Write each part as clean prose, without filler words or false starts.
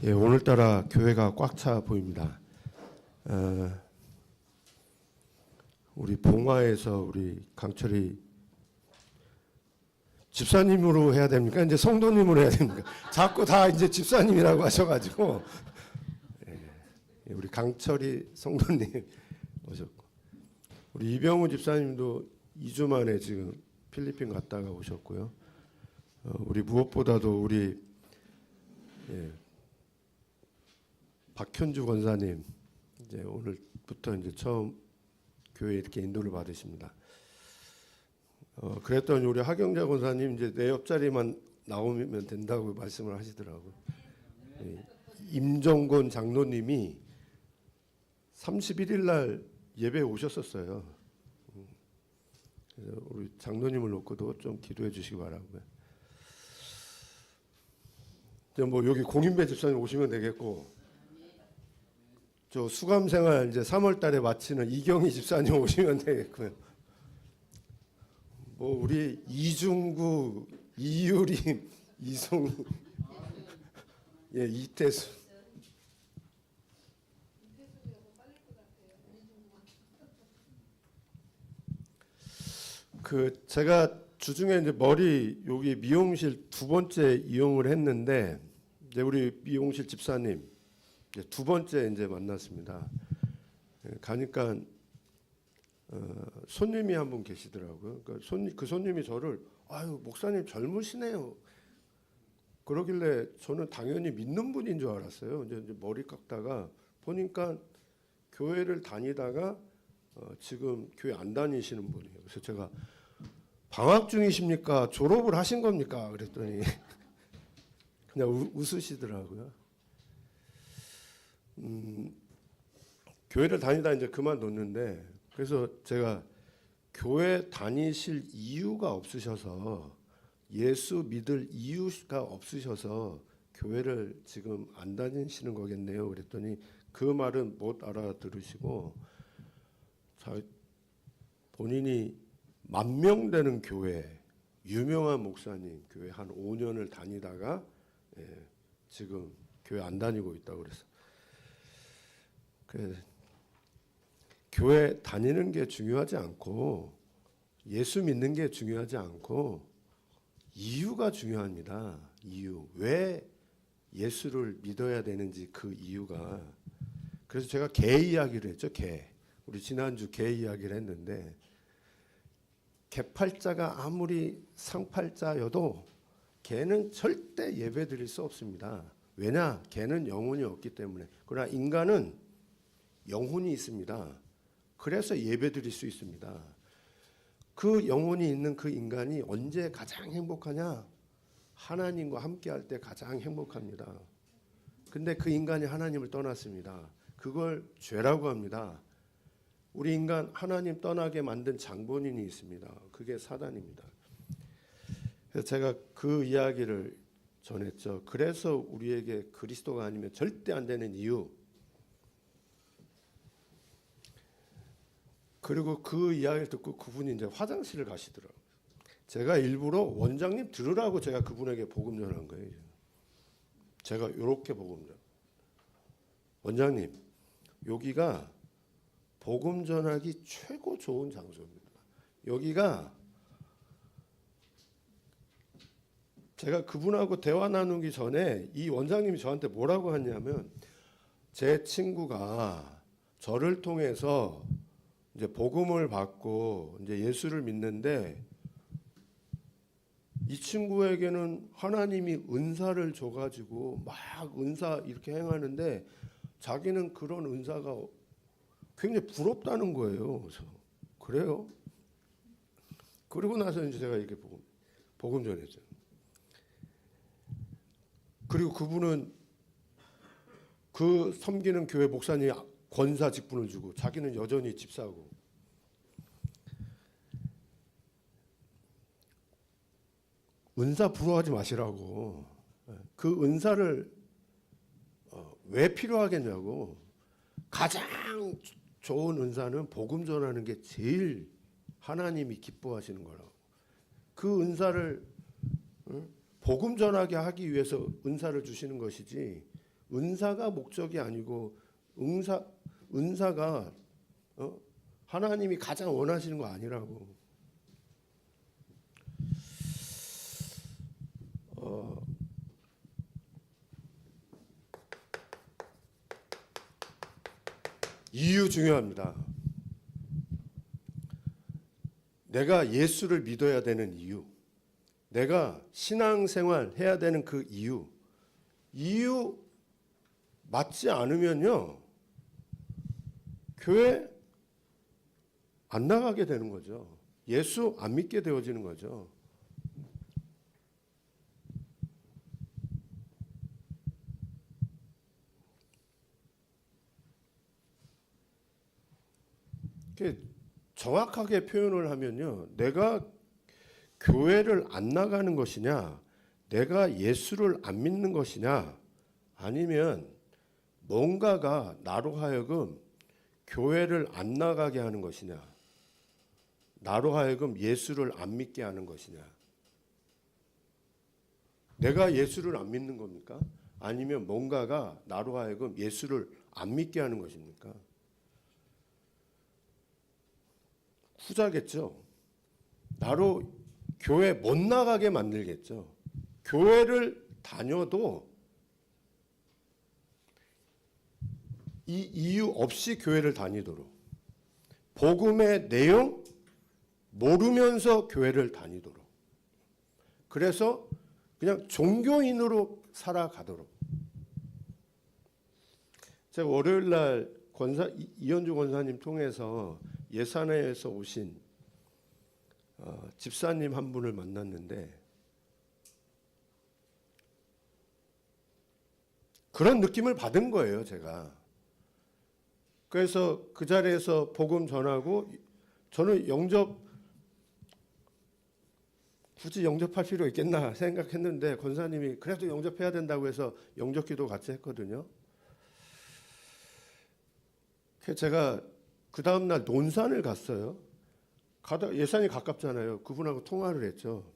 예, 오늘따라 교회가 꽉 차 보입니다. 우리 봉화에서 우리 강철이 집사님으로 해야 됩니까? 이제 성도님으로 해야 됩니까? 자꾸 다 이제 집사님이라고 하셔가지고 예, 우리 강철이 성도님 오셨고 우리 이병우 집사님도 2주 만에 지금 필리핀 갔다가 오셨고요. 우리 무엇보다도 우리 박현주 권사님 이제 오늘부터 이제 처음 교회에 이렇게 인도를 받으십니다. 그랬더니 우리 하경자 권사님 이제 내 옆자리만 나오면 된다고 말씀을 하시더라고요. 임정곤 장로님이 31일 날 예배에 오셨었어요. 그래서 우리 장로님을 놓고도 좀 기도해 주시기 바라고요. 이제 뭐 여기 공인배 집사님 오시면 되겠고, 저 수감 생활 이제 3월 달에 마치는 이경희 집사님 오시면 되겠고요. 뭐 우리 이중구, 이유림, 이송, 예, 이태수. 제가 주중에 이제 머리 여기 미용실 2번째 이용을 했는데 이제 우리 미용실 집사님 이제 2번째 이제 만났습니다. 가니까 손님이 한 분 계시더라고요. 그러니까 그 손님이 저를 아유 목사님 젊으시네요. 그러길래 저는 당연히 믿는 분인 줄 알았어요. 이제 머리 깎다가 보니까 교회를 다니다가 지금 교회 안 다니시는 분이에요. 그래서 제가 방학 중이십니까? 졸업을 하신 겁니까? 그랬더니 그냥 웃으시더라고요. 교회를 다니다 이제 그만뒀는데 그래서 제가 교회 다니실 이유가 없으셔서 예수 믿을 이유가 없으셔서 교회를 지금 안 다니시는 거겠네요. 그랬더니 그 말은 못 알아들으시고 본인이 10,000명 되는 교회 유명한 목사님 교회 한 5년을 다니다가 지금 교회 안 다니고 있다고 그래서 교회 다니는 게 중요하지 않고 예수 믿는 게 중요하지 않고 이유가 중요합니다. 이유. 왜 예수를 믿어야 되는지 그 이유가. 그래서 제가 개 이야기를 했죠. 개. 우리 지난주 개 이야기를 했는데 개팔자가 아무리 상팔자여도 개는 절대 예배 드릴 수 없습니다. 왜냐? 개는 영혼이 없기 때문에. 그러나 인간은 영혼이 있습니다. 그래서 예배 드릴 수 있습니다. 그 영혼이 있는 그 인간이 언제 가장 행복하냐? 하나님과 함께 할 때 가장 행복합니다. 근데 그 인간이 하나님을 떠났습니다. 그걸 죄라고 합니다. 우리 인간 하나님 떠나게 만든 장본인이 있습니다. 그게 사단입니다. 그래서 제가 그 이야기를 전했죠. 그래서 우리에게 그리스도가 아니면 절대 안 되는 이유. 그리고 그 이야기를 듣고 그분이 이제 화장실을 가시더라고요. 제가 일부러 원장님 들으라고 제가 그분에게 복음 전한 거예요. 제가 이렇게 복음 전. 원장님, 여기가 복음 전하기 최고 좋은 장소입니다. 여기가 제가 그분하고 대화 나누기 전에 이 원장님이 저한테 뭐라고 하냐면 제 친구가 저를 통해서 이제 복음을 받고 이제 예수를 믿는데 이 친구에게는 하나님이 은사를 줘가지고 막 은사 이렇게 행하는데 자기는 그런 은사가 굉장히 부럽다는 거예요. 그래서 그래요? 그리고 나서 이제 제가 이렇게 복음 전했죠. 그리고 그분은 그 섬기는 교회 목사님 권사 직분을 주고 자기는 여전히 집사고. 은사 부러워하지 마시라고. 그 은사를 왜 필요하겠냐고. 가장 좋은 은사는 복음 전하는 게 제일 하나님이 기뻐하시는 거라고. 그 은사를 복음 전하게 하기 위해서 은사를 주시는 것이지 은사가 목적이 아니고 은사가 하나님이 가장 원하시는 거 아니라고. 이유 중요합니다. 내가 예수를 믿어야 되는 이유, 내가 신앙생활 해야 되는 그 이유 맞지 않으면요, 교회 안 나가게 되는 거죠. 예수 안 믿게 되어지는 거죠. 정확하게 표현을 하면요, 내가 교회를 안 나가는 것이냐, 내가 예수를 안 믿는 것이냐, 아니면 뭔가가 나로 하여금 교회를 안 나가게 하는 것이냐, 나로 하여금 예수를 안 믿게 하는 것이냐. 내가 예수를 안 믿는 겁니까? 아니면 뭔가가 나로 하여금 예수를 안 믿게 하는 것입니까? 후자겠죠. 나로 교회 못 나가게 만들겠죠. 교회를 다녀도 이 이유 없이 교회를 다니도록, 복음의 내용 모르면서 교회를 다니도록, 그래서 그냥 종교인으로 살아가도록. 제가 월요일 날 이현주 권사님 통해서 예산에서 오신 집사님 한 분을 만났는데, 그런 느낌을 받은 거예요, 제가. 그래서 그 자리에서 복음 전하고, 저는 굳이 영접할 필요 있겠나 생각했는데, 권사님이 그래도 영접해야 된다고 해서 영접기도 같이 했거든요. 그래서 제가 그 다음날 논산을 갔어요. 예산이 가깝잖아요. 그분하고 통화를 했죠.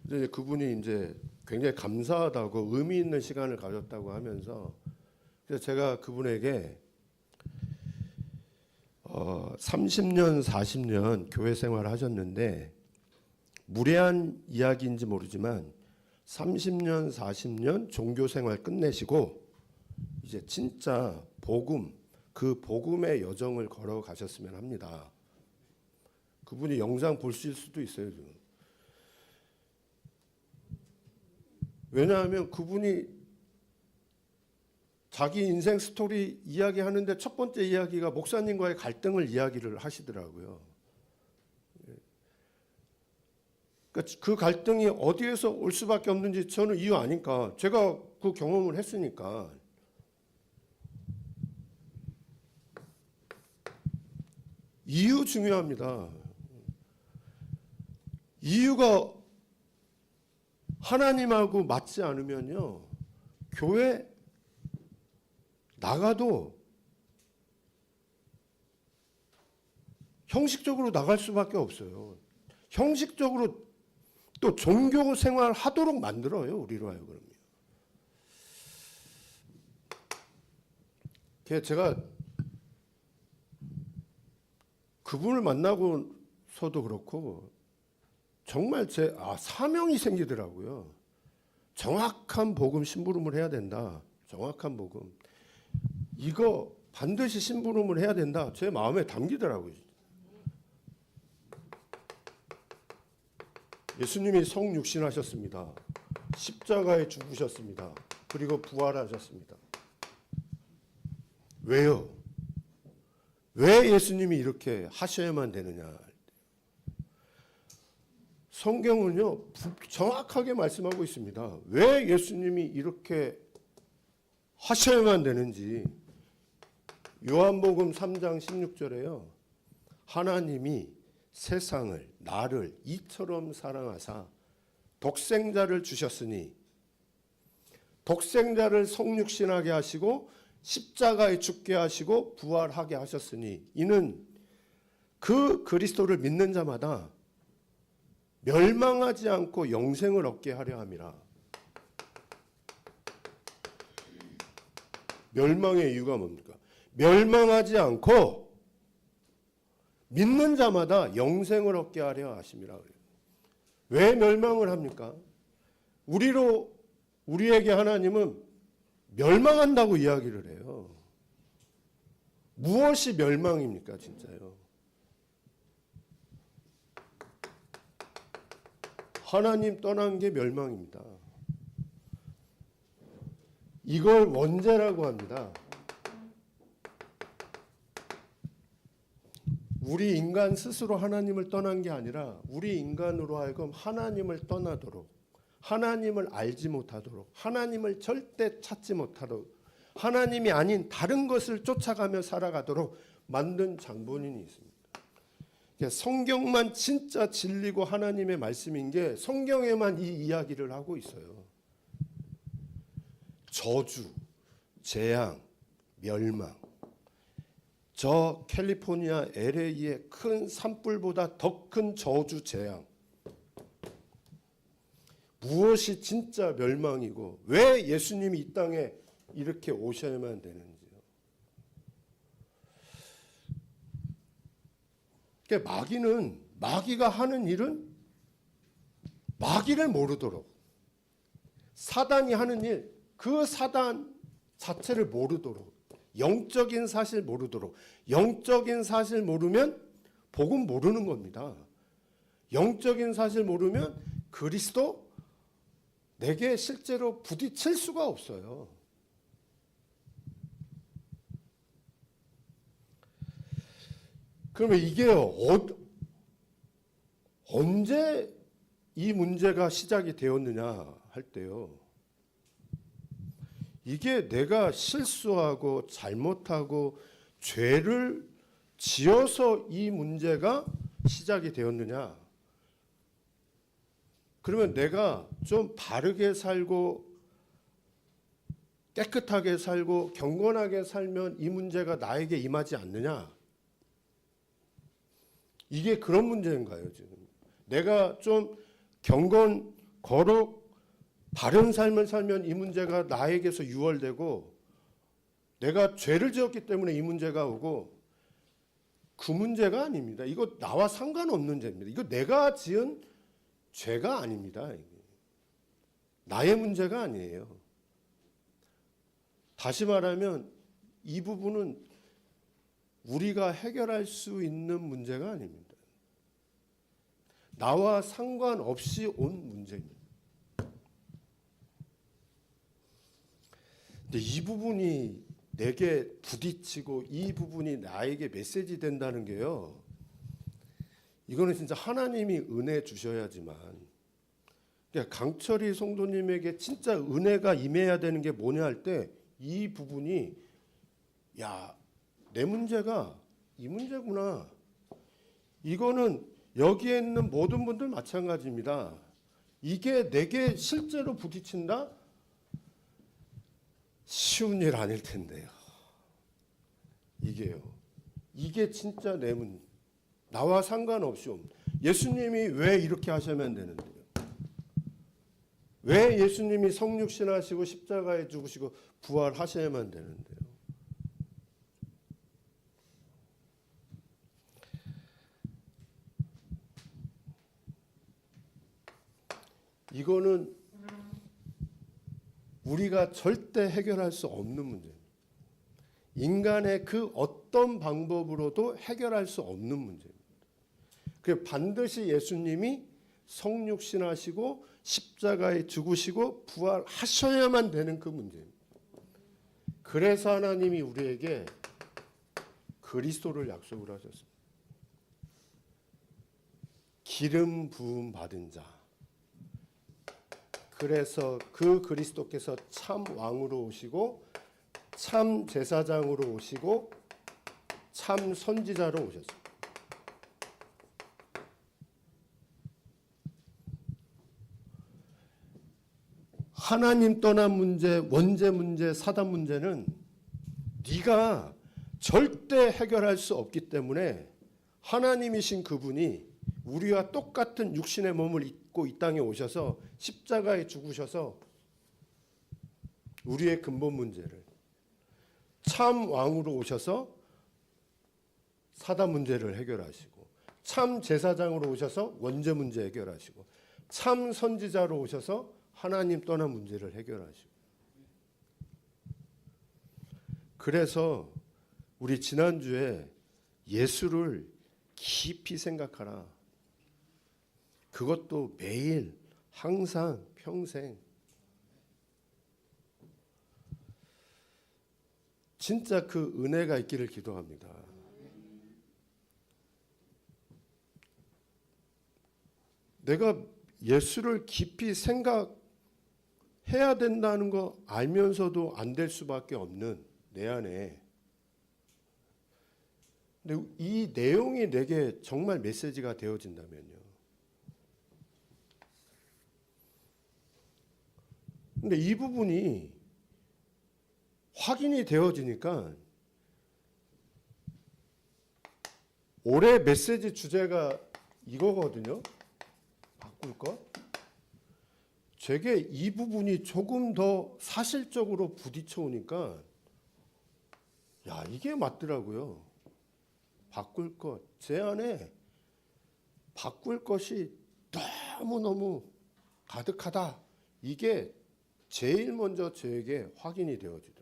근데 그분이 이제 굉장히 감사하다고 의미 있는 시간을 가졌다고 하면서, 그래서 제가 그분에게 30년, 40년 교회 생활을 하셨는데, 무례한 이야기인지 모르지만 30년, 40년 종교 생활 끝내시고 이제 진짜 그 복음의 여정을 걸어가셨으면 합니다. 그분이 영상 보실 수도 있어요, 지금. 왜냐하면 그분이 자기 인생 스토리 이야기하는데 첫 번째 이야기가 목사님과의 갈등을 이야기를 하시더라고요. 그러니까 그 갈등이 어디에서 올 수밖에 없는지 저는 이유 아니까, 제가 그 경험을 했으니까. 이유 중요합니다. 이유가 하나님하고 맞지 않으면요, 교회 나가도 형식적으로 나갈 수밖에 없어요. 형식적으로 또 종교 생활 하도록 만들어요, 우리로 하여금. 제가 그분을 만나고서도 그렇고 정말 사명이 생기더라고요. 정확한 복음 심부름을 해야 된다. 정확한 복음. 이거 반드시 심부름을 해야 된다. 제 마음에 담기더라고요. 예수님이 성육신하셨습니다. 십자가에 죽으셨습니다. 그리고 부활하셨습니다. 왜요? 왜 예수님이 이렇게 하셔야만 되느냐? 성경은요, 정확하게 말씀하고 있습니다. 왜 예수님이 이렇게 하셔야만 되는지. 요한복음 3장 16절에요. 하나님이 세상을, 나를 이처럼 사랑하사 독생자를 주셨으니, 독생자를 성육신하게 하시고 십자가에 죽게 하시고 부활하게 하셨으니, 이는 그 그리스도를 믿는 자마다 멸망하지 않고 영생을 얻게 하려 함이라. 멸망의 이유가 뭡니까? 멸망하지 않고 믿는 자마다 영생을 얻게 하려 하심이라 그래요. 왜 멸망을 합니까? 우리에게 하나님은 멸망한다고 이야기를 해요. 무엇이 멸망입니까, 진짜요? 하나님 떠난 게 멸망입니다. 이걸 원죄라고 합니다. 우리 인간 스스로 하나님을 떠난 게 아니라 우리 인간으로 하여금 하나님을 떠나도록, 하나님을 알지 못하도록, 하나님을 절대 찾지 못하도록, 하나님이 아닌 다른 것을 쫓아가며 살아가도록 만든 장본인이 있습니다. 성경만 진짜 진리고 하나님의 말씀인 게 성경에만 이 이야기를 하고 있어요. 저주, 재앙, 멸망. 저 캘리포니아 LA의 큰 산불보다 더 큰 저주, 재앙. 무엇이 진짜 멸망이고 왜 예수님이 이 땅에 이렇게 오셔야만 되는지요. 그러니까 마귀가 하는 일은 마귀를 모르도록, 사단이 하는 일, 그 사단 자체를 모르도록, 영적인 사실 모르도록. 영적인 사실 모르면 복음 모르는 겁니다. 영적인 사실 모르면 그리스도 내게 실제로 부딪힐 수가 없어요. 그러면 이게 언제 이 문제가 시작이 되었느냐 할 때요. 이게 내가 실수하고 잘못하고 죄를 지어서 이 문제가 시작이 되었느냐. 그러면 내가 좀 바르게 살고 깨끗하게 살고 경건하게 살면 이 문제가 나에게 임하지 않느냐. 이게 그런 문제인가요, 지금? 내가 좀 경건, 거룩, 바른 삶을 살면 이 문제가 나에게서 유월되고 내가 죄를 지었기 때문에 이 문제가 오고 그 문제가 아닙니다. 이거 나와 상관없는 죄입니다. 이거 내가 지은 죄가 아닙니다. 나의 문제가 아니에요. 다시 말하면 이 부분은 우리가 해결할 수 있는 문제가 아닙니다. 나와 상관없이 온 문제입니다. 근데 이 부분이 내게 부딪히고 이 부분이 나에게 메시지 된다는 게요. 이거는 진짜 하나님이 은혜 주셔야지만. 그러니까 강철이 성도님에게 진짜 은혜가 임해야 되는 게 뭐냐 할 때 이 부분이 야, 내 문제가 이 문제구나. 이거는 여기에 있는 모든 분들 마찬가지입니다. 이게 내게 실제로 부딪힌다? 쉬운 일 아닐 텐데요. 이게 진짜 내 문제. 나와 상관없이 예수님이 왜 이렇게 하셔야만 되는데요? 왜 예수님이 성육신하시고 십자가에 죽으시고 부활하셔야만 되는데요? 이거는 우리가 절대 해결할 수 없는 문제입니다. 인간의 그 어떤 방법으로도 해결할 수 없는 문제입니다. 그 반드시 예수님이 성육신하시고 십자가에 죽으시고 부활하셔야만 되는 그 문제입니다. 그래서 하나님이 우리에게 그리스도를 약속을 하셨습니다. 기름 부음 받은 자. 그래서 그 그리스도께서 참 왕으로 오시고 참 제사장으로 오시고 참 선지자로 오셨습니다. 하나님 떠난 문제, 원죄 문제, 사단 문제는 네가 절대 해결할 수 없기 때문에 하나님이신 그분이 우리와 똑같은 육신의 몸을 입고 이 땅에 오셔서 십자가에 죽으셔서 우리의 근본 문제를, 참 왕으로 오셔서 사단 문제를 해결하시고, 참 제사장으로 오셔서 원죄 문제 해결하시고, 참 선지자로 오셔서 하나님 떠난 문제를 해결하시고. 그래서 우리 지난주에 예수를 깊이 생각하라. 그것도 매일, 항상, 평생. 진짜 그 은혜가 있기를 기도합니다. 내가 예수를 깊이 생각해야 된다는 거 알면서도 안 될 수밖에 없는 내 안에. 근데 이 내용이 내게 정말 메시지가 되어진다면요. 근데 이 부분이 확인이 되어지니까 올해 메시지 주제가 이거거든요. 바꿀 것. 제게 이 부분이 조금 더 사실적으로 부딪혀 오니까 야, 이게 맞더라고요. 바꿀 것. 제 안에 바꿀 것이 너무너무 가득하다. 이게 제일 먼저 저에게 확인이 되어지더라고요.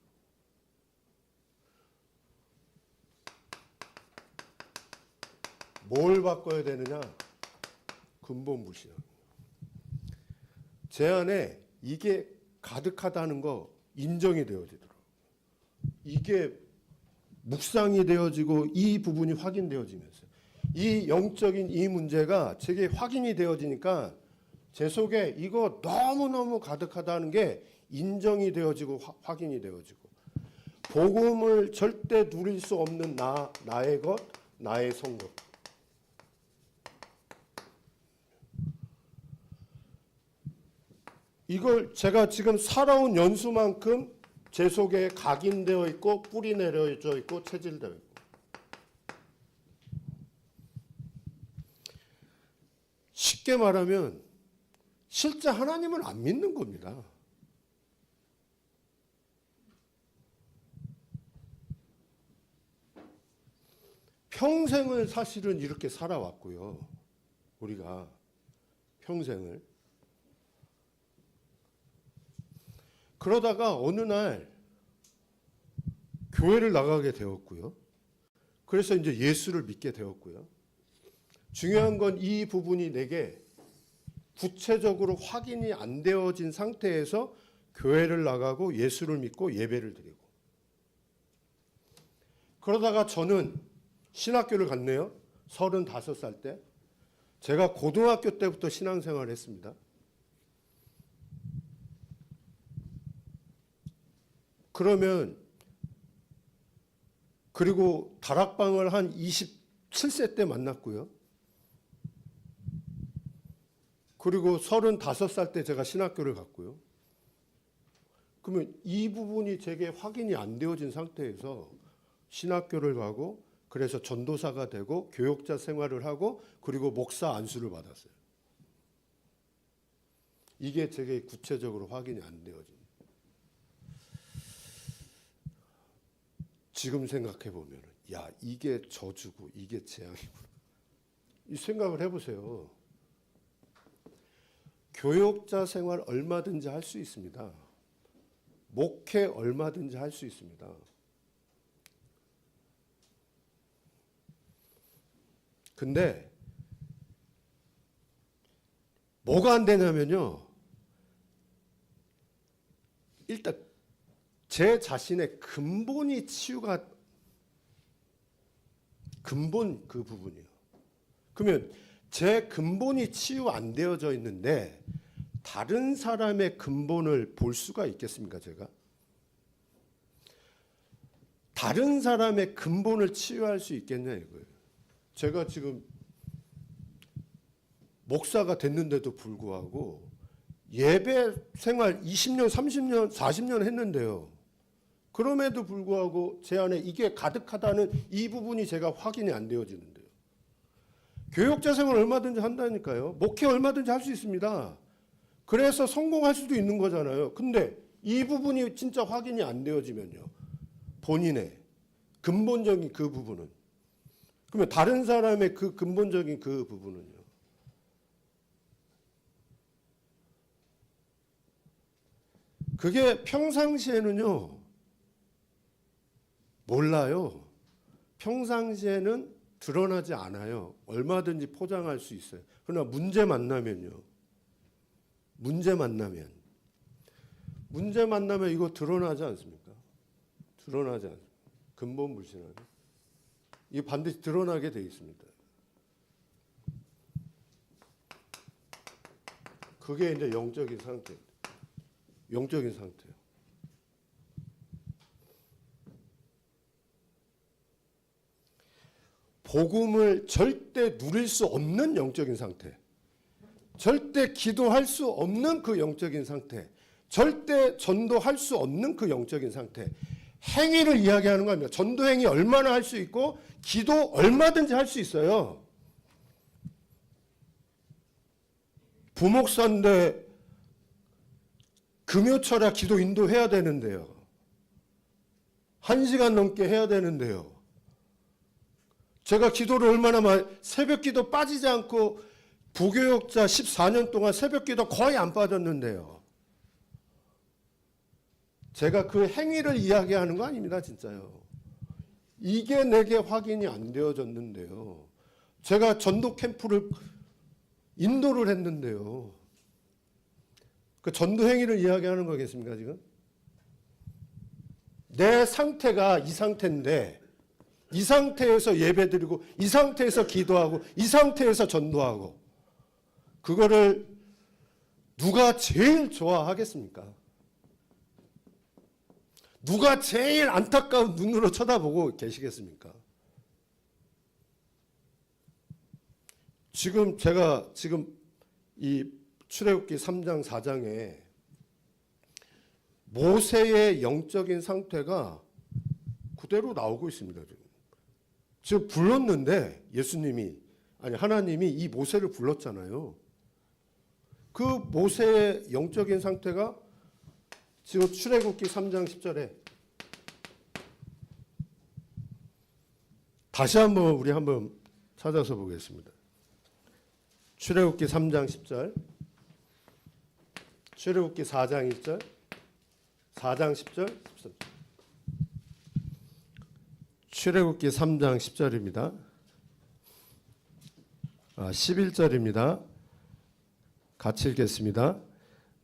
뭘 바꿔야 되느냐? 근본 불신앙. 제 안에 이게 가득하다는 거 인정이 되어지더라고요. 이게 묵상이 되어지고 이 부분이 확인되어지면서 이 영적인 이 문제가 제게 확인이 되어지니까 제 속에 이거 너무너무 가득하다는 게 인정이 되어지고 확인이 되어지고 복음을 절대 누릴 수 없는 나의 것, 나의 성공. 이걸 제가 지금 살아온 연수만큼 제 속에 각인되어 있고 뿌리 내려져 있고 체질되어 있고. 쉽게 말하면 실제 하나님을 안 믿는 겁니다. 평생을 사실은 이렇게 살아왔고요. 우리가 평생을. 그러다가 어느 날 교회를 나가게 되었고요. 그래서 이제 예수를 믿게 되었고요. 중요한 건 이 부분이 내게 구체적으로 확인이 안 되어진 상태에서 교회를 나가고 예수를 믿고 예배를 드리고. 그러다가 저는 신학교를 갔네요. 35살 때. 제가 고등학교 때부터 신앙생활을 했습니다. 그러면 그리고 다락방을 한 27세 때 만났고요. 그리고 35살 때 제가 신학교를 갔고요. 그러면 이 부분이 제게 확인이 안 되어진 상태에서 신학교를 가고 그래서 전도사가 되고 교역자 생활을 하고 그리고 목사 안수를 받았어요. 이게 제게 구체적으로 확인이 안 되어진. 지금 생각해 보면 야, 이게 저주고 이게 재앙이구나. 이 생각을 해보세요. 교역자 생활 얼마든지 할 수 있습니다. 목회 얼마든지 할 수 있습니다. 근데 뭐가 안 되냐면요. 일단 제 자신의 근본이 치유가 근본 그 부분이요. 그러면 제 근본이 치유 안 되어져 있는데 다른 사람의 근본을 볼 수가 있겠습니까, 제가? 다른 사람의 근본을 치유할 수 있겠냐 이거예요. 제가 지금 목사가 됐는데도 불구하고 예배 생활 20년, 30년, 40년 했는데요. 그럼에도 불구하고 제 안에 이게 가득하다는 이 부분이 제가 확인이 안 되어지는데요. 교역자 생활 얼마든지 한다니까요. 목회 얼마든지 할 수 있습니다. 그래서 성공할 수도 있는 거잖아요. 근데 이 부분이 진짜 확인이 안 되어지면요. 본인의 근본적인 그 부분은. 그러면 다른 사람의 그 근본적인 그 부분은요. 그게 평상시에는요. 몰라요. 평상시에는 드러나지 않아요. 얼마든지 포장할 수 있어요. 그러나 문제 만나면요. 문제 만나면 이거 드러나지 않습니까? 드러나지 않습니까? 근본 불신하죠. 이게 반드시 드러나게 돼 있습니다. 그게 이제 영적인 상태입니다. 영적인 상태예요. 복음을 절대 누릴 수 없는 영적인 상태, 절대 기도할 수 없는 그 영적인 상태, 절대 전도할 수 없는 그 영적인 상태, 행위를 이야기하는 겁니다. 전도 행위 얼마나 할 수 있고 기도 얼마든지 할 수 있어요. 부목사인데 금요철야 기도 인도해야 되는데요. 1시간 넘게 해야 되는데요. 제가 기도를 얼마나 많이, 새벽 기도 빠지지 않고 부교역자 14년 동안 새벽 기도 거의 안 빠졌는데요. 제가 그 행위를 이야기하는 거 아닙니다, 진짜요. 이게 내게 확인이 안 되어졌는데요. 제가 전도 캠프를 인도를 했는데요. 그 전도 행위를 이야기하는 거겠습니까, 지금? 내 상태가 이 상태인데, 이 상태에서 예배드리고, 이 상태에서 기도하고, 이 상태에서 전도하고, 그거를 누가 제일 좋아하겠습니까? 누가 제일 안타까운 눈으로 쳐다보고 계시겠습니까? 제가 이 출애굽기 3장 4장에 모세의 영적인 상태가 그대로 나오고 있습니다. 지금 불렀는데 하나님이 이 모세를 불렀잖아요. 그 모세의 영적인 상태가 지금 출애굽기 3장 10절에 다시 한번 우리 한번 찾아서 보겠습니다. 출애굽기 3장 10절, 출애굽기 4장 1절, 4장 10절, 13절. 출애굽기 3장 10절입니다. 11절입니다. 같이 읽겠습니다.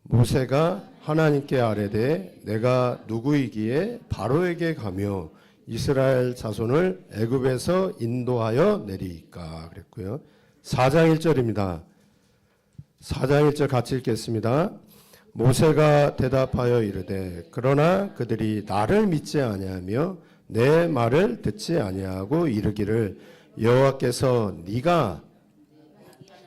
모세가 하나님께 아뢰되 내가 누구이기에 바로에게 가며 이스라엘 자손을 애굽에서 인도하여 내리이까 그랬고요. 4장 1절입니다. 4장 1절 같이 읽겠습니다. 모세가 대답하여 이르되 그러나 그들이 나를 믿지 아니하며 내 말을 듣지 아니하고 이르기를 여호와께서 네가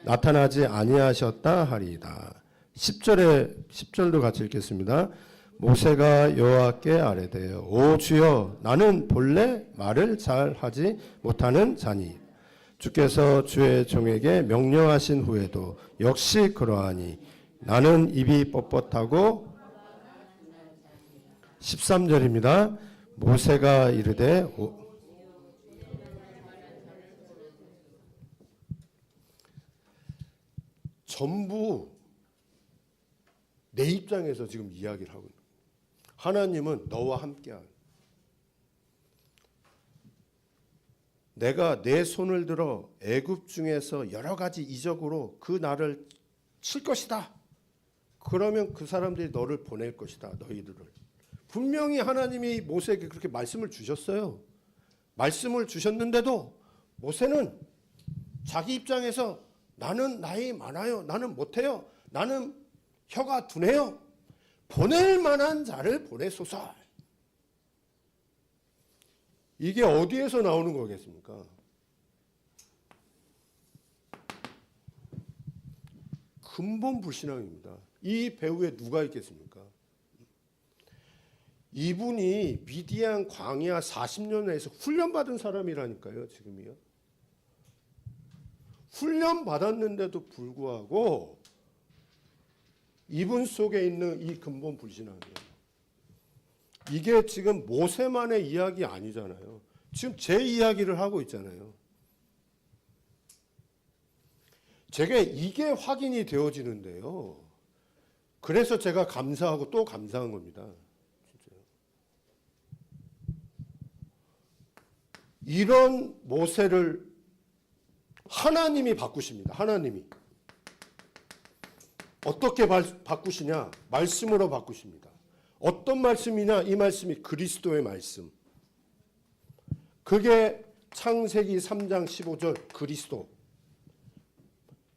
나타나지 아니하셨다 하리이다. 10절도 같이 읽겠습니다. 모세가 여호와께 아뢰되 오 주여 나는 본래 말을 잘 하지 못하는 자니 주께서 주의 종에게 명령하신 후에도 역시 그러하니 나는 입이 뻣뻣하고 13절입니다. 모세가 이르되 전부 내 입장에서 지금 이야기를 하고 있는 거예요. 하나님은 너와 함께한 내가 내 손을 들어 애굽 중에서 여러 가지 이적으로 그 나를 칠 것이다. 그러면 그 사람들이 너를 보낼 것이다. 너희들을. 분명히 하나님이 모세에게 그렇게 말씀을 주셨어요. 말씀을 주셨는데도 모세는 자기 입장에서 나는 나이 많아요. 나는 못해요. 나는 혀가 둔해요. 보낼 만한 자를 보내소서. 이게 어디에서 나오는 거겠습니까? 근본 불신앙입니다. 이 배후에 누가 있겠습니까? 이분이 미디안 광야 40년에서 훈련받은 사람이라니까요. 지금이요. 훈련받았는데도 불구하고 이분 속에 있는 이 근본 불신앙이에요. 이게 지금 모세만의 이야기 아니잖아요. 지금 제 이야기를 하고 있잖아요. 제게 이게 확인이 되어지는데요. 그래서 제가 감사하고 또 감사한 겁니다. 진짜요. 이런 모세를 하나님이 바꾸십니다. 하나님이. 어떻게 바꾸시냐? 말씀으로 바꾸십니다. 어떤 말씀이냐? 이 말씀이 그리스도의 말씀. 그게 창세기 3장 15절 그리스도.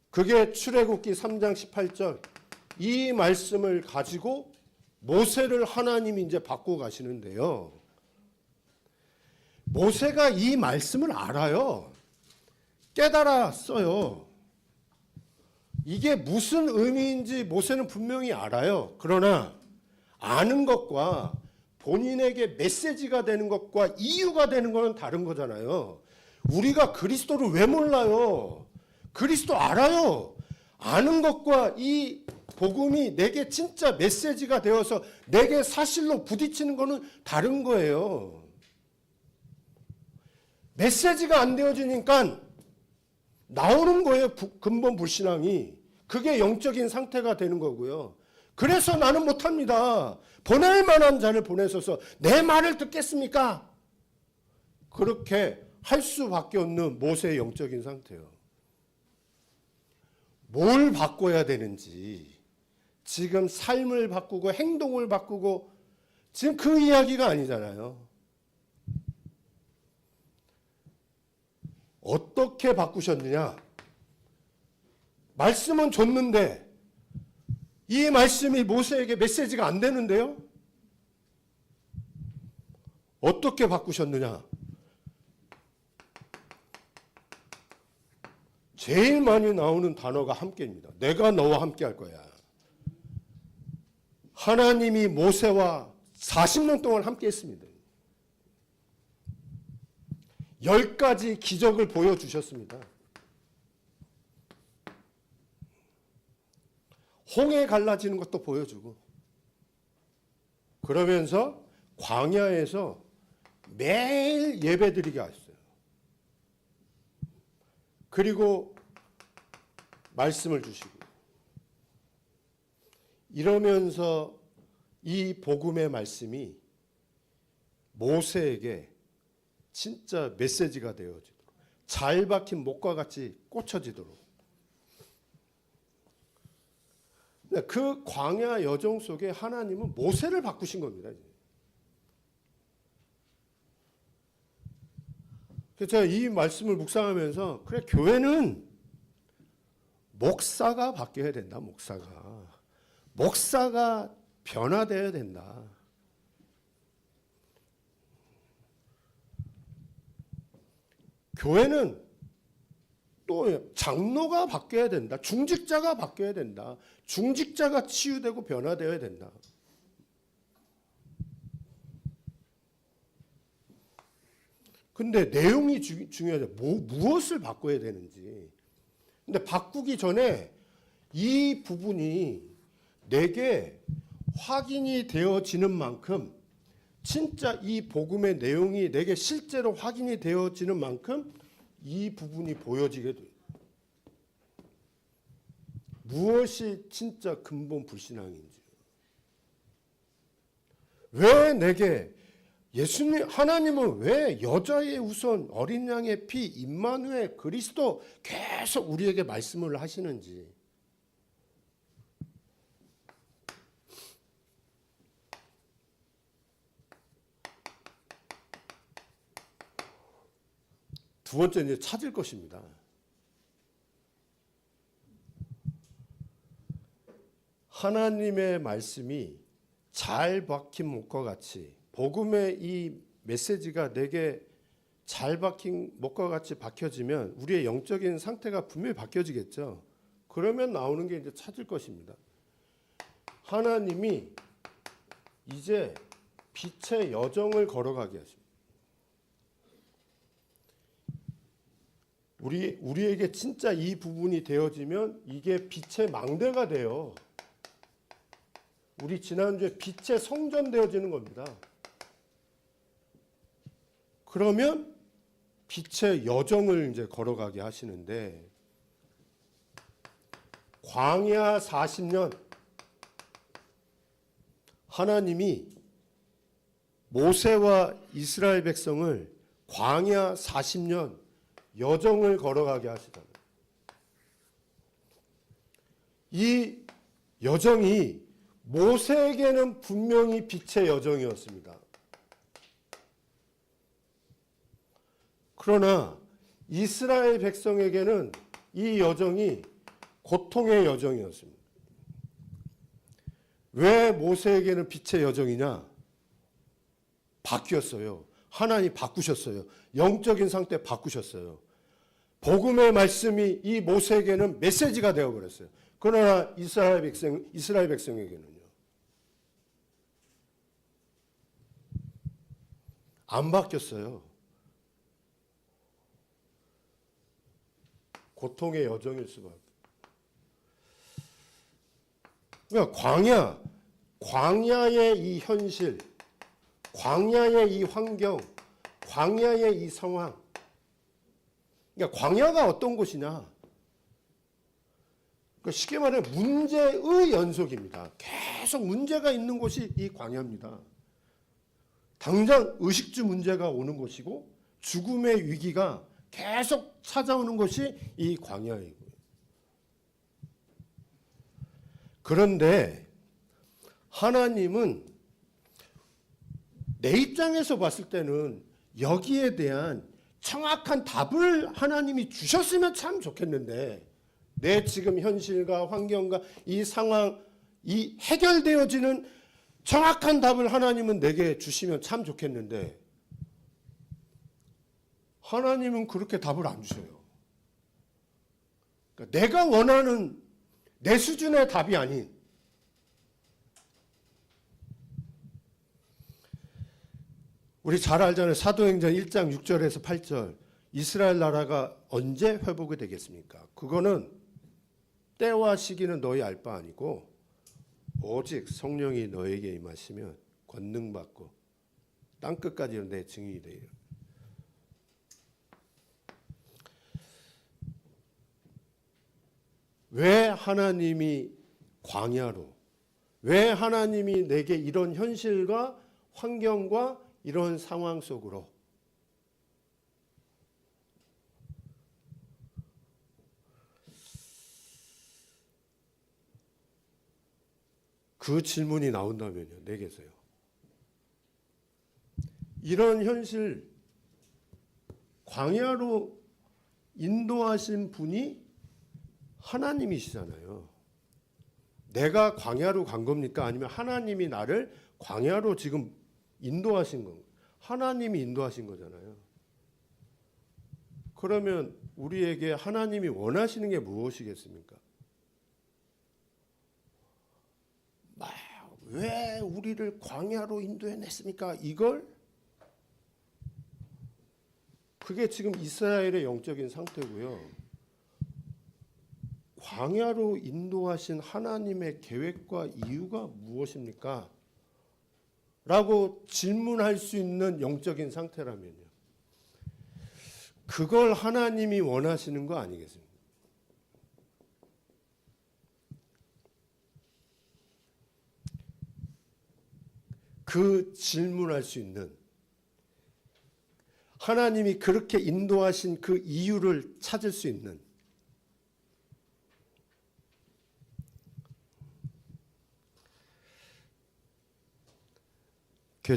그게 출애굽기 3장 18절 이 말씀을 가지고 모세를 하나님이 이제 바꾸어 가시는데요. 모세가 이 말씀을 알아요. 깨달았어요. 이게 무슨 의미인지 모세는 분명히 알아요. 그러나 아는 것과 본인에게 메시지가 되는 것과 이유가 되는 것은 다른 거잖아요. 우리가 그리스도를 왜 몰라요? 그리스도 알아요. 아는 것과 이 복음이 내게 진짜 메시지가 되어서 내게 사실로 부딪히는 것은 다른 거예요. 메시지가 안 되어지니까 나오는 거예요. 근본 불신앙이. 그게 영적인 상태가 되는 거고요. 그래서 나는 못합니다. 보낼 만한 자를 보내셔서 내 말을 듣겠습니까? 그렇게 할 수밖에 없는 모세의 영적인 상태예요. 뭘 바꿔야 되는지, 지금 삶을 바꾸고 행동을 바꾸고 지금 그 이야기가 아니잖아요. 어떻게 바꾸셨느냐? 말씀은 줬는데 이 말씀이 모세에게 메시지가 안 되는데요? 어떻게 바꾸셨느냐? 제일 많이 나오는 단어가 함께입니다. 내가 너와 함께 할 거야. 하나님이 모세와 40년 동안 함께 했습니다. 10가지 기적을 보여주셨습니다. 홍해 갈라지는 것도 보여주고, 그러면서 광야에서 매일 예배드리게 하셨어요. 그리고 말씀을 주시고, 이러면서 이 복음의 말씀이 모세에게 진짜 메시지가 되어지도록, 잘 박힌 목과 같이 꽂혀지도록. 그 광야 여정 속에 하나님은 모세를 바꾸신 겁니다. 그래서 제가 이 말씀을 묵상하면서, 그래, 교회는 목사가 바뀌어야 된다. 목사가 변화되어야 된다. 교회는 또 장로가 바뀌어야 된다. 중직자가 바뀌어야 된다. 중직자가 치유되고 변화되어야 된다. 근데 내용이 중요하죠. 무엇을 바꿔야 되는지. 근데 바꾸기 전에 이 부분이 내게 확인이 되어지는 만큼, 진짜 이 복음의 내용이 내게 실제로 확인이 되어지는 만큼 이 부분이 보여지게 돼요. 무엇이 진짜 근본 불신앙인지. 왜 내게 예수님, 하나님은 왜 여자의 우선, 어린 양의 피, 임마누엘, 그리스도 계속 우리에게 말씀을 하시는지. 두 번째, 이제 찾을 것입니다. 하나님의 말씀이 잘 박힌 목과 같이, 복음의 이 메시지가 내게 잘 박힌 목과 같이 박혀지면 우리의 영적인 상태가 분명히 바뀌어지겠죠. 그러면 나오는 게 이제 찾을 것입니다. 하나님이 이제 빛의 여정을 걸어가게 하십니다. 우리에게 진짜 이 부분이 되어지면 이게 빛의 망대가 돼요. 우리 지난주에 빛의 성전 되어지는 겁니다. 그러면 빛의 여정을 이제 걸어가게 하시는데, 광야 40년 하나님이 모세와 이스라엘 백성을 광야 40년 여정을 걸어가게 하시잖아요. 이 여정이 모세에게는 분명히 빛의 여정이었습니다. 그러나 이스라엘 백성에게는 이 여정이 고통의 여정이었습니다. 왜 모세에게는 빛의 여정이냐? 바뀌었어요. 하나님 바꾸셨어요. 영적인 상태 바꾸셨어요. 복음의 말씀이 이 모세에게는 메시지가 되어버렸어요. 그러나 이스라엘 백성에게는요, 안 바뀌었어요. 고통의 여정일 수밖에. 그러니까 광야의 이 현실, 광야의 이 환경, 광야의 이 상황. 그러니까 광야가 어떤 곳이냐? 그러니까 쉽게 말해 문제의 연속입니다. 계속 문제가 있는 곳이 이 광야입니다. 당장 의식주 문제가 오는 곳이고 죽음의 위기가 계속 찾아오는 것이 이 광야이고요. 그런데 하나님은 내 입장에서 봤을 때는 여기에 대한 정확한 답을 하나님이 주셨으면 참 좋겠는데, 내 지금 현실과 환경과 이 상황, 이 해결되어지는 정확한 답을 하나님은 내게 주시면 참 좋겠는데, 하나님은 그렇게 답을 안 주셔요. 그러니까 내가 원하는 내 수준의 답이 아닌, 우리 잘 알잖아요. 사도행전 1장 6절에서 8절. 이스라엘 나라가 언제 회복이 되겠습니까? 그거는 때와 시기는 너희 알 바 아니고 오직 성령이 너에게 임하시면 권능받고 땅끝까지 내 증인이 되리라. 왜 하나님이 광야로, 왜 하나님이 내게 이런 현실과 환경과 이런 상황 속으로, 그 질문이 나온다면요, 내게서요. 이런 현실, 광야로 인도하신 분이 하나님이시잖아요. 내가 광야로 간 겁니까? 아니면 하나님이 나를 광야로 지금 인도하신 건가요? 하나님이 인도하신 거잖아요. 그러면 우리에게 하나님이 원하시는 게 무엇이겠습니까? 왜 우리를 광야로 인도해냈습니까? 이걸? 그게 지금 이스라엘의 영적인 상태고요. 광야로 인도하신 하나님의 계획과 이유가 무엇입니까? 라고 질문할 수 있는 영적인 상태라면요, 그걸 하나님이 원하시는 거 아니겠습니까? 그 질문할 수 있는, 하나님이 그렇게 인도하신 그 이유를 찾을 수 있는,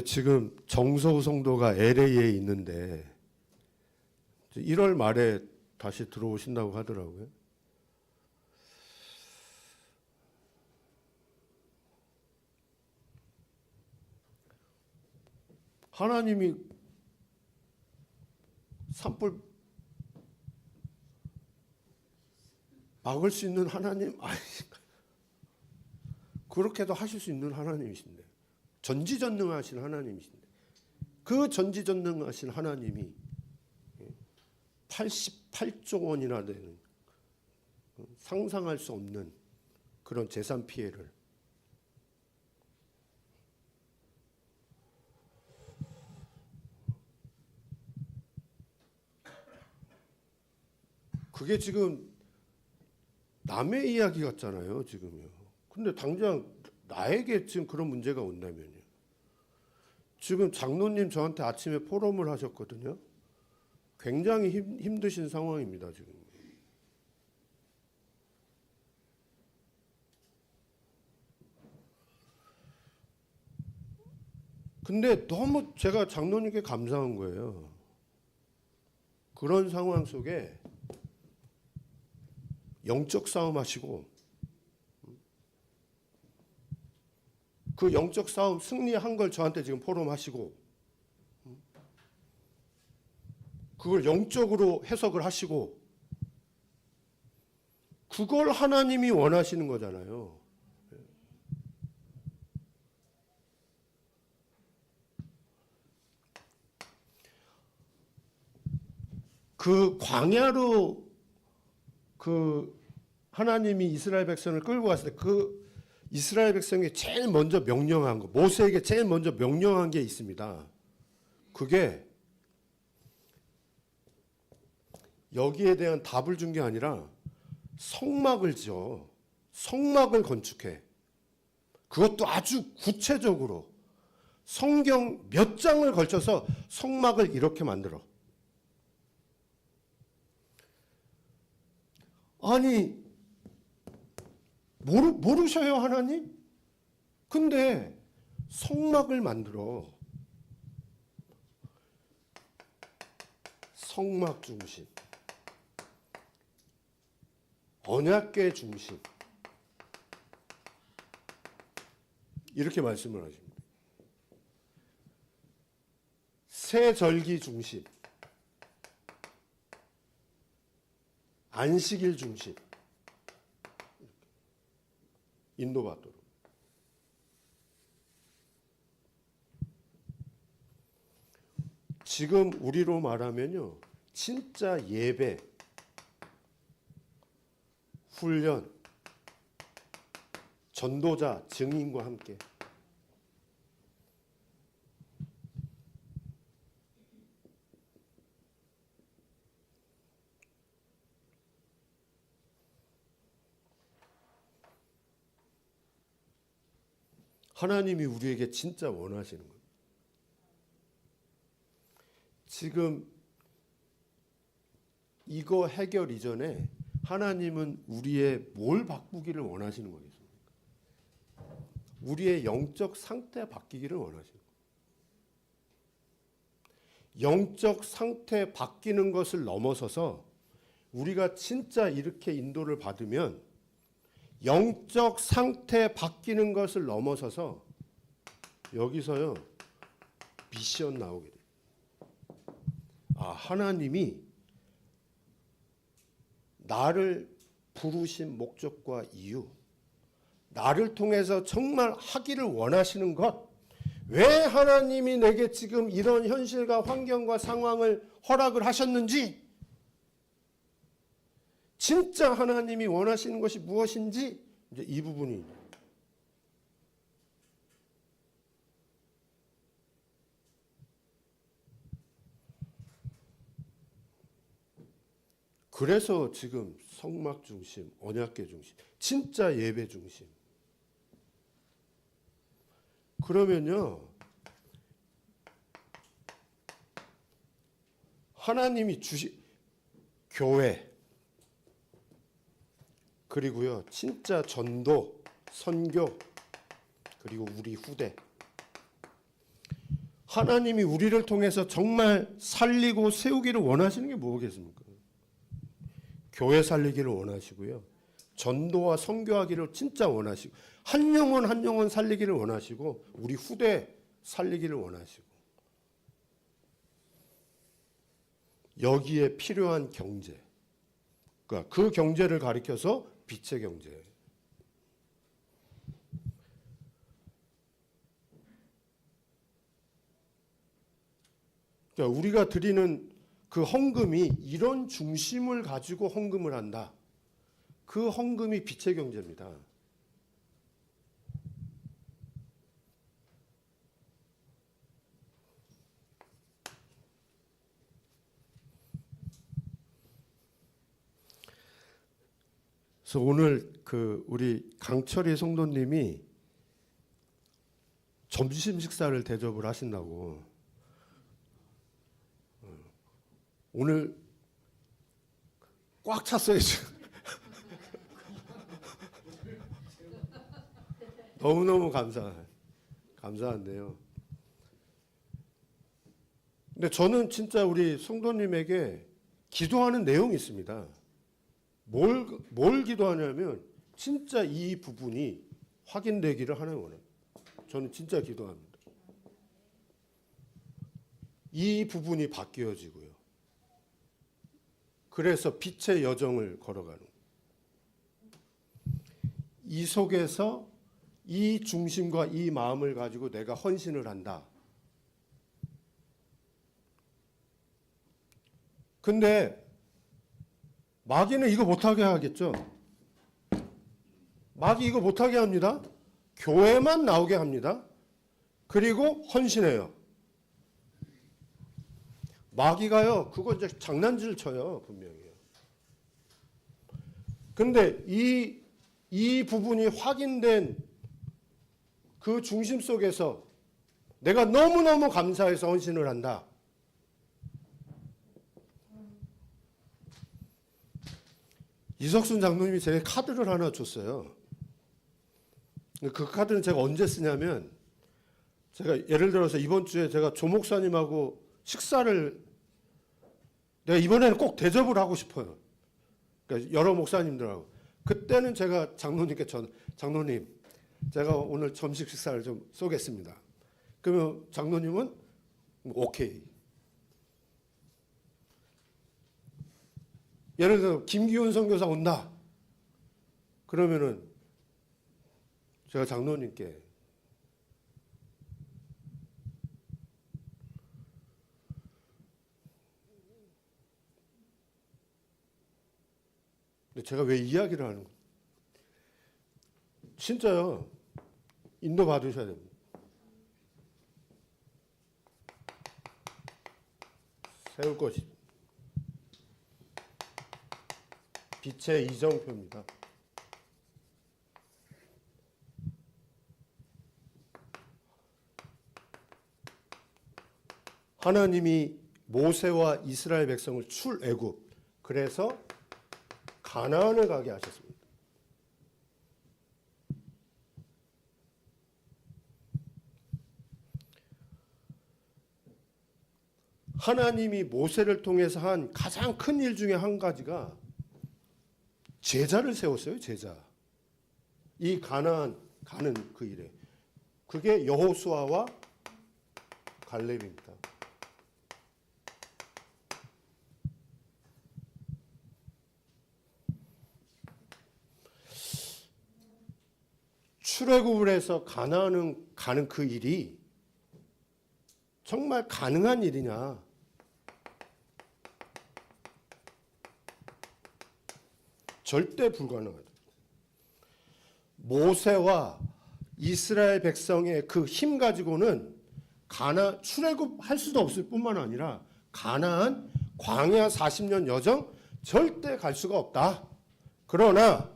지금 정서우 성도가 LA에 있는데 1월 말에 다시 들어오신다고 하더라고요. 하나님이 산불 막을 수 있는 하나님 아니니까. 그렇게도 하실 수 있는 하나님이신데, 전지전능하신 하나님이신데, 그 전지전능하신 하나님이 88조 원이나 되는 상상할 수 없는 그런 재산 피해를 그게 지금 남의 이야기 같잖아요, 지금요. 근데 당장 나에게 지금 그런 문제가 온다면요. 지금 장로님 저한테 아침에 포럼을 하셨거든요. 굉장히 힘드신 상황입니다, 지금. 근데 너무 제가 장로님께 감사한 거예요. 그런 상황 속에 영적 싸움 하시고 그 영적 싸움 승리한 걸 저한테 지금 포럼하시고 그걸 영적으로 해석을 하시고 그걸 하나님이 원하시는 거잖아요. 그 광야로 그 하나님이 이스라엘 백성을 끌고 갔을 때 그 이스라엘 백성이 제일 먼저 명령한 거, 모세에게 제일 먼저 명령한 게 있습니다. 그게 여기에 대한 답을 준 게 아니라 성막을 지어, 성막을 건축해. 그것도 아주 구체적으로 성경 몇 장을 걸쳐서 성막을 이렇게 만들어. 아니 모르셔요 하나님? 근데 성막을 만들어. 성막 중심, 언약궤 중심, 이렇게 말씀을 하십니다. 새 절기 중심, 안식일 중심, 인도받도록. 지금 우리로 말하면요, 진짜 예배, 훈련, 전도자, 증인과 함께 하나님이 우리에게 진짜 원하시는 거예요. 지금 이거 해결 이전에 하나님은 우리의 뭘 바꾸기를 원하시는 거겠습니까? 우리의 영적 상태 바뀌기를 원하시는 거예요. 영적 상태 바뀌는 것을 넘어서서 우리가 진짜 이렇게 인도를 받으면 영적 상태 바뀌는 것을 넘어서서 여기서요 미션 나오게 돼요. 아, 하나님이 나를 부르신 목적과 이유, 나를 통해서 정말 하기를 원하시는 것, 왜 하나님이 내게 지금 이런 현실과 환경과 상황을 허락을 하셨는지, 진짜 하나님이 원하시는 것이 무엇인지, 이제 이 부분이 그래서 지금 성막 중심, 언약궤 중심, 진짜 예배 중심. 그러면요, 하나님이 교회, 그리고요, 진짜 전도, 선교, 그리고 우리 후대. 하나님이 우리를 통해서 정말 살리고 세우기를 원하시는 게 뭐겠습니까? 교회 살리기를 원하시고요. 전도와 선교하기를 진짜 원하시고, 한 영혼 한 영혼 살리기를 원하시고, 우리 후대 살리기를 원하시고, 여기에 필요한 경제, 그러니까 그 경제를 가리켜서 빛의 경제. 그러니까 우리가 드리는 그 헌금이 이런 중심을 가지고 헌금을 한다. 그 헌금이 빛의 경제입니다. 그래서 오늘 우리 강철희 성도님이 점심 식사를 대접을 하신다고. 오늘 꽉 찼어요 지금. 너무너무 감사한데요. 근데 저는 진짜 우리 성도님에게 기도하는 내용이 있습니다. 뭘 기도하냐면 진짜 이 부분이 확인되기를 하는 거예요. 저는 진짜 기도합니다. 이 부분이 바뀌어지고요. 그래서 빛의 여정을 걸어가는 거예요. 이 속에서 이 중심과 이 마음을 가지고 내가 헌신을 한다. 근데 마귀는 이거 못하게 하겠죠. 마귀 이거 못하게 합니다. 교회만 나오게 합니다. 그리고 헌신해요. 마귀가요, 그거 이제 장난질 쳐요, 분명히요. 근데 이 부분이 확인된 그 중심 속에서 내가 너무너무 감사해서 헌신을 한다. 이석순 장로님이 제게 카드를 하나 줬어요. 그 카드는 제가 언제 쓰냐면, 제가 예를 들어서 이번 주에 제가 조 목사님하고 식사를 내가 이번에는 꼭 대접을 하고 싶어요. 그러니까 여러 목사님들하고. 그때는 제가 장로님께 장로님, 제가 오늘 점심 식사를 좀 쏘겠습니다. 그러면 장로님은 오케이. 예를 들어 김기훈 선교사 온다. 그러면은 제가 장로님께 근데 제가 왜 이야기를 하는 거예요? 진짜요. 인도 받으셔야 됩니다. 세울 것이 빛의 이정표입니다. 하나님이 모세와 이스라엘 백성을 출애굽, 그래서 가나안을 가게 하셨습니다. 하나님이 모세를 통해서 한 가장 큰 일 중에 한 가지가 제자를 세웠어요. 제자. 이 가나안 가는 그 일에. 그게 여호수아와 갈렙입니다. 출애굽을 해서 가나안을 가는 그 일이 정말 가능한 일이냐? 절대 불가능하다. 모세와 이스라엘 백성의 그 힘 가지고는 출애굽할 수도 없을 뿐만 아니라 가나안 광야 40년 여정 절대 갈 수가 없다. 그러나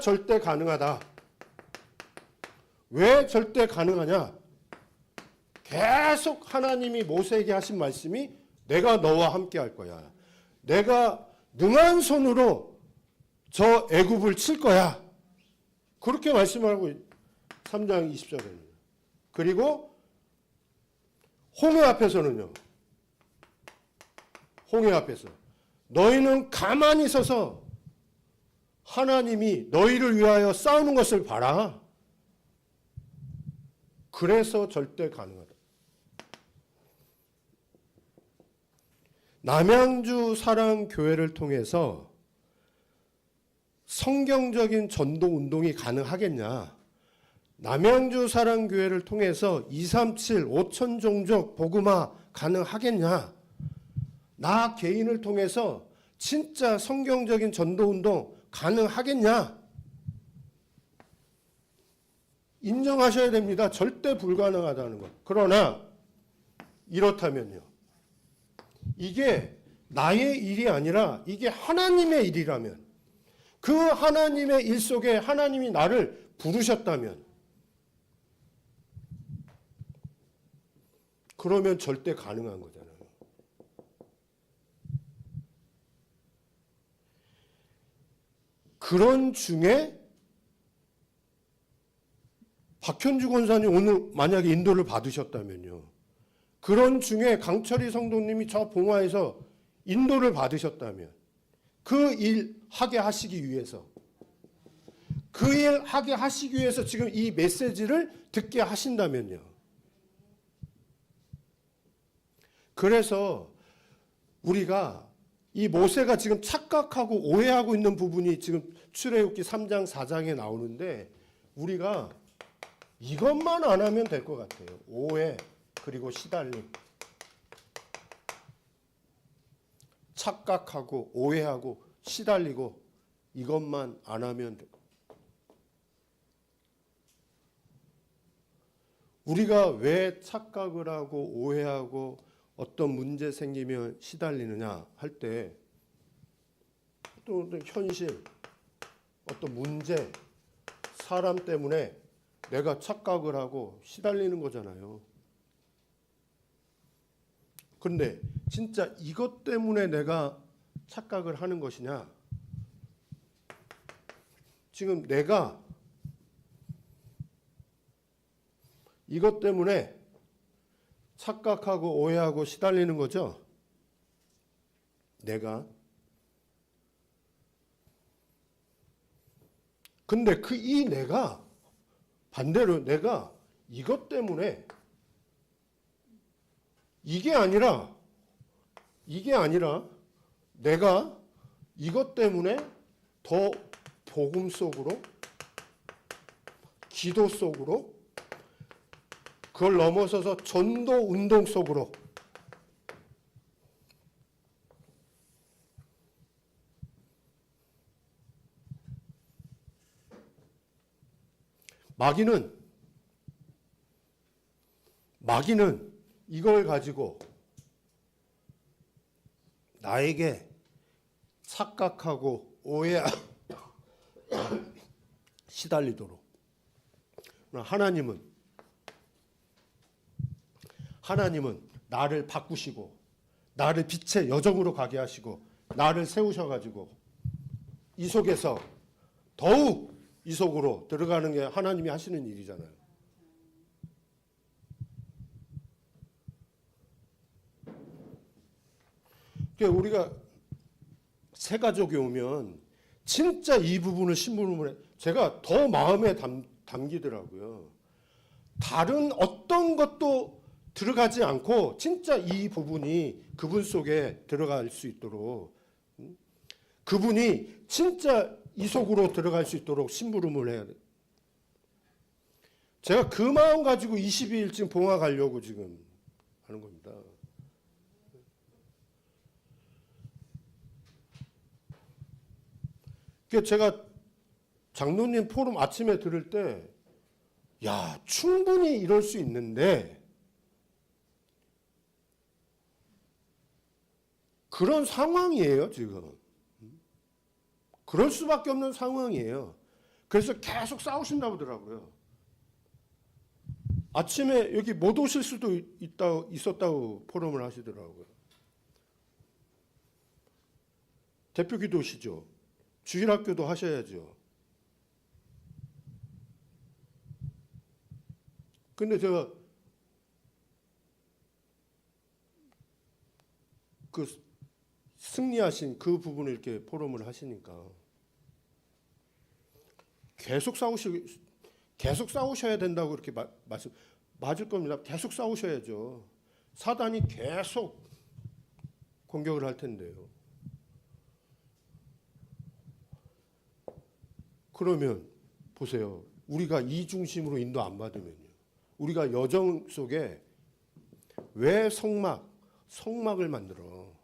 절대 가능하다. 왜 절대 가능하냐? 계속 하나님이 모세에게 하신 말씀이 내가 너와 함께 할 거야. 내가 능한 손으로 저 애굽을 칠 거야. 그렇게 말씀하고 3장 20절에는. 그리고 홍해 앞에서는요. 홍해 앞에서 너희는 가만히 서서 하나님이 너희를 위하여 싸우는 것을 봐라. 그래서 절대 가능하다. 남양주 사랑교회를 통해서 성경적인 전도 운동이 가능하겠냐? 남양주 사랑교회를 통해서 237, 5천 종족 복음화 가능하겠냐? 나 개인을 통해서 진짜 성경적인 전도 운동 가능하겠냐? 인정하셔야 됩니다. 절대 불가능하다는 것. 그러나 이렇다면요. 이게 나의 일이 아니라 이게 하나님의 일이라면, 그 하나님의 일 속에 하나님이 나를 부르셨다면, 그러면 절대 가능한 거잖아요. 그런 중에 박현주 권사님 오늘 만약에 인도를 받으셨다면요. 그런 중에 강철희 성도님이 저 봉화에서 인도를 받으셨다면 그 일 하게 하시기 위해서, 그 일 하게 하시기 위해서 지금 이 메시지를 듣게 하신다면요. 그래서 우리가 이 모세가 지금 착각하고 오해하고 있는 부분이 지금 출애굽기 3장 4장에 나오는데, 우리가 이것만 안 하면 될 것 같아요. 오해 그리고 시달림. 착각하고 오해하고 시달리고 이것만 안 하면 돼. 우리가 왜 착각을 하고 오해하고 어떤 문제 생기면 시달리느냐 할 때, 또 어떤 현실, 어떤 문제, 사람 때문에 내가 착각을 하고 시달리는 거잖아요. 그런데 진짜 이것 때문에 내가 착각을 하는 것이냐? 지금 내가 이것 때문에 착각하고 오해하고 시달리는 거죠? 내가. 근데 이 내가 반대로 내가 이것 때문에 이게 아니라 내가 이것 때문에 더 복음 속으로, 기도 속으로, 그걸 넘어서서 전도 운동 속으로, 마귀는 이걸 가지고 나에게 착각하고 오해하고 시달리도록. 하나님은 나를 바꾸시고 나를 빛의 여정으로 가게 하시고 나를 세우셔가지고 이 속에서 더욱 이 속으로 들어가는 게 하나님이 하시는 일이잖아요. 그러니까 우리가 새 가족이 오면 진짜 이 부분을 심부름을 해. 제가 더 마음에 담기더라고요. 다른 어떤 것도 들어가지 않고 진짜 이 부분이 그분 속에 들어갈 수 있도록, 그분이 진짜 이 속으로 들어갈 수 있도록 심부름을 해야 돼요. 제가 그 마음 가지고 22일 지금 봉화 가려고 지금 하는 겁니다. 제가 장로님 포럼 아침에 들을 때, 야, 충분히 이럴 수 있는데, 그런 상황이에요, 지금. 그럴 수밖에 없는 상황이에요. 그래서 계속 싸우신다고 하더라고요. 아침에 여기 못 오실 수도 있었다고 포럼을 하시더라고요. 대표 기도시죠. 주일학교도 하셔야죠. 근데 제가 그 승리하신 그 부분을 이렇게 포럼을 하시니까 계속 싸우셔야 된다고 이렇게 말씀, 맞을 겁니다. 계속 싸우셔야죠. 사단이 계속 공격을 할 텐데요. 그러면 보세요. 우리가 이 중심으로 인도 안 받으면요. 우리가 여정 속에 왜 성막을 만들어?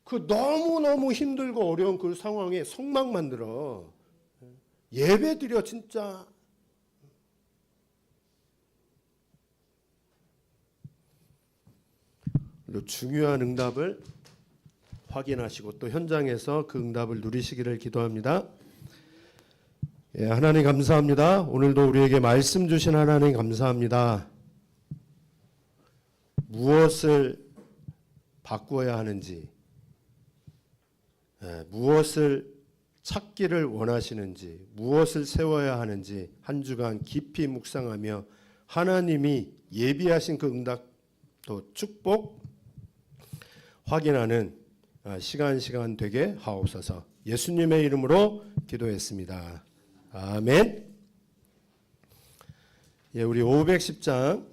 그 너무너무 힘들고 어려운 그 상황에 성막 만들어. 예배 드려 진짜. 중요한 응답을 확인하시고 또 현장에서 그 응답을 누리시기를 기도합니다. 예, 하나님 감사합니다. 오늘도 우리에게 말씀 주신 하나님 감사합니다. 무엇을 바꾸어야 하는지, 무엇을 찾기를 원하시는지, 무엇을 세워야 하는지 한 주간 깊이 묵상하며 하나님이 예비하신 그 응답 또 축복 확인하는 시간 되게 하옵소서. 예수님의 이름으로 기도했습니다. 아멘. 예, 우리 510장